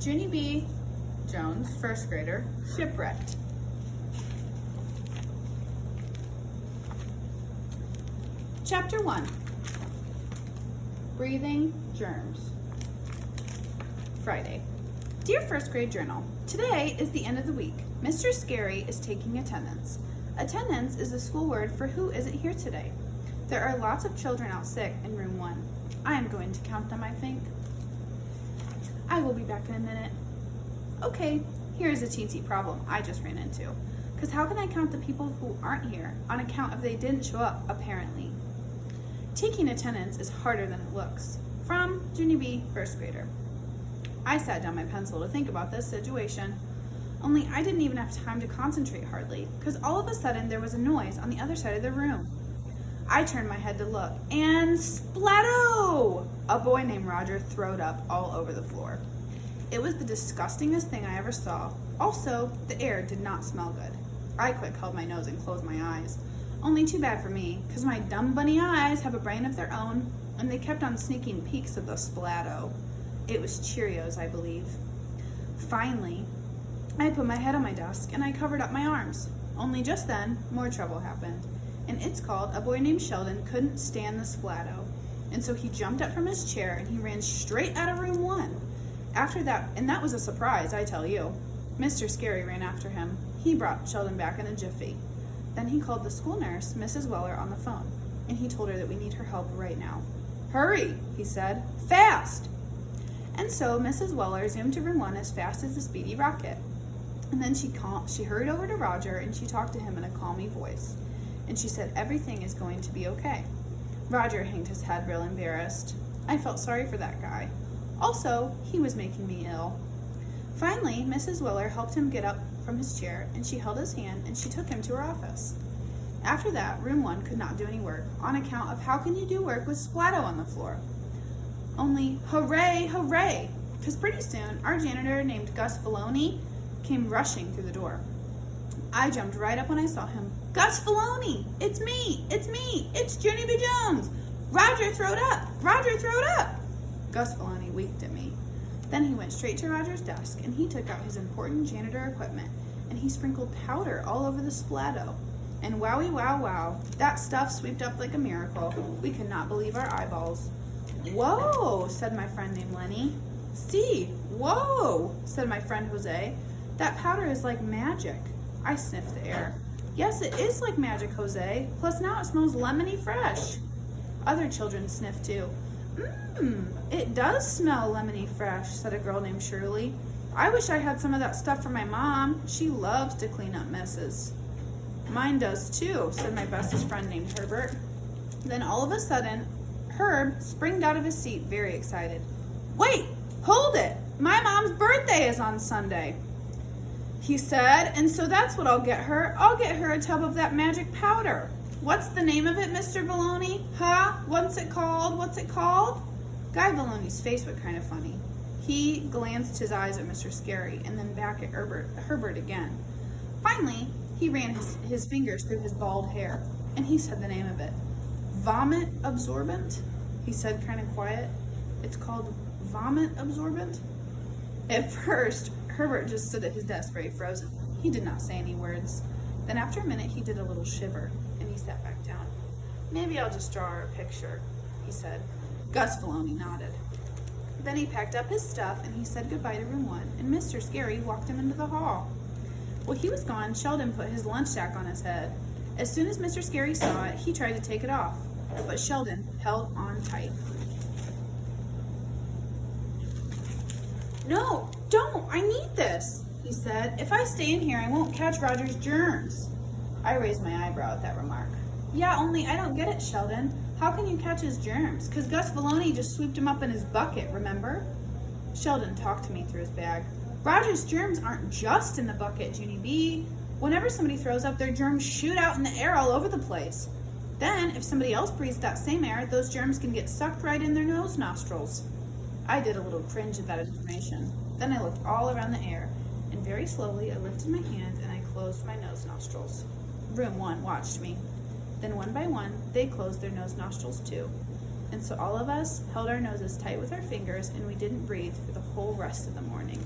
Junie B. Jones, first grader, Shipwrecked. Chapter 1, Breathing Germs. Friday. Dear first grade journal, today is the end of the week. Mr. Scary is taking attendance. Attendance is the school word for who isn't here today. There are lots of children out sick in room 1. I am going to count them, I think. I will be back in a minute. Okay, here's a teensy problem I just ran into. Because how can I count the people who aren't here on account of they didn't show up, apparently? Taking attendance is harder than it looks. From Junie B, first grader. I sat down my pencil to think about this situation. Only I didn't even have time to concentrate hardly, because all of a sudden there was a noise on the other side of the room. I turned my head to look, and splatto! A boy named Roger throwed up all over the floor. It was the disgustingest thing I ever saw. Also, the air did not smell good. I quick held my nose and closed my eyes. Only too bad for me, because my dumb bunny eyes have a brain of their own, and they kept on sneaking peeks of the splatto. It was Cheerios, I believe. Finally, I put my head on my desk and I covered up my arms. Only just then, more trouble happened. And it's called a boy named Sheldon couldn't stand the splatto. And so he jumped up from his chair and he ran straight out of room 1. After that, and that was a surprise, I tell you. Mr. Scary ran after him. He brought Sheldon back in a jiffy. Then he called the school nurse, Mrs. Weller, on the phone. And he told her that we need her help right now. Hurry, he said. Fast! And so Mrs. Weller zoomed to room 1 as fast as a speedy rocket. And then she hurried over to Roger and she talked to him in a calming voice. And she said everything is going to be okay. Roger hanged his head real embarrassed. I felt sorry for that guy. Also, he was making me ill. Finally, Mrs. Weller helped him get up from his chair and she held his hand and she took him to her office. After that, room 1 could not do any work on account of how can you do work with splatto on the floor? Only hooray, hooray, because pretty soon our janitor named Gus Filoni came rushing through the door. I jumped right up when I saw him. Gus Filoni, it's me, it's Junie B. Jones. Roger throwed up, Roger throwed up. Gus Filoni winked at me. Then he went straight to Roger's desk and he took out his important janitor equipment and he sprinkled powder all over the splatto. And wowie wow wow, that stuff swept up like a miracle. We could not believe our eyeballs. Whoa, said my friend named Lenny. See, whoa, said my friend Jose. That powder is like magic. I sniffed the air. Yes, it is like magic, Jose. Plus now it smells lemony fresh. Other children sniffed too. It does smell lemony fresh, said a girl named Shirley. I wish I had some of that stuff for my mom. She loves to clean up messes. Mine does too, said my bestest friend named Herbert. Then all of a sudden, Herb springed out of his seat very excited. Wait, hold it. My mom's birthday is on Sunday, he said, and so that's what I'll get her. I'll get her a tub of that magic powder. What's the name of it, Mr. Filoni? Huh? What's it called? What's it called? Guy Filoni's face was kind of funny. He glanced his eyes at Mr. Scary and then back at Herbert again. Finally, he ran his fingers through his bald hair and he said the name of it. Vomit absorbent, he said kind of quiet. It's called vomit absorbent. At first, Herbert just stood at his desk very frozen. He did not say any words. Then after a minute, he did a little shiver and he sat back down. Maybe I'll just draw her a picture, he said. Gus Filoni nodded. Then he packed up his stuff and he said goodbye to room 1 and Mr. Scary walked him into the hall. While he was gone, Sheldon put his lunch sack on his head. As soon as Mr. Scary saw it, he tried to take it off, but Sheldon held on tight. No, don't, I need this, he said. If I stay in here, I won't catch Roger's germs. I raised my eyebrow at that remark. Yeah, only I don't get it, Sheldon. How can you catch his germs? Because Gus Filoni just swept him up in his bucket, remember? Sheldon talked to me through his bag. Roger's germs aren't just in the bucket, Junie B. Whenever somebody throws up, their germs shoot out in the air all over the place. Then, if somebody else breathes that same air, those germs can get sucked right in their nose nostrils. I did a little cringe at that information. Then I looked all around the air, and very slowly I lifted my hand and I closed my nose nostrils. Room 1 watched me. Then one by one, they closed their nose nostrils too. and so all of us held our noses tight with our fingers and we didn't breathe for the whole rest of the morning.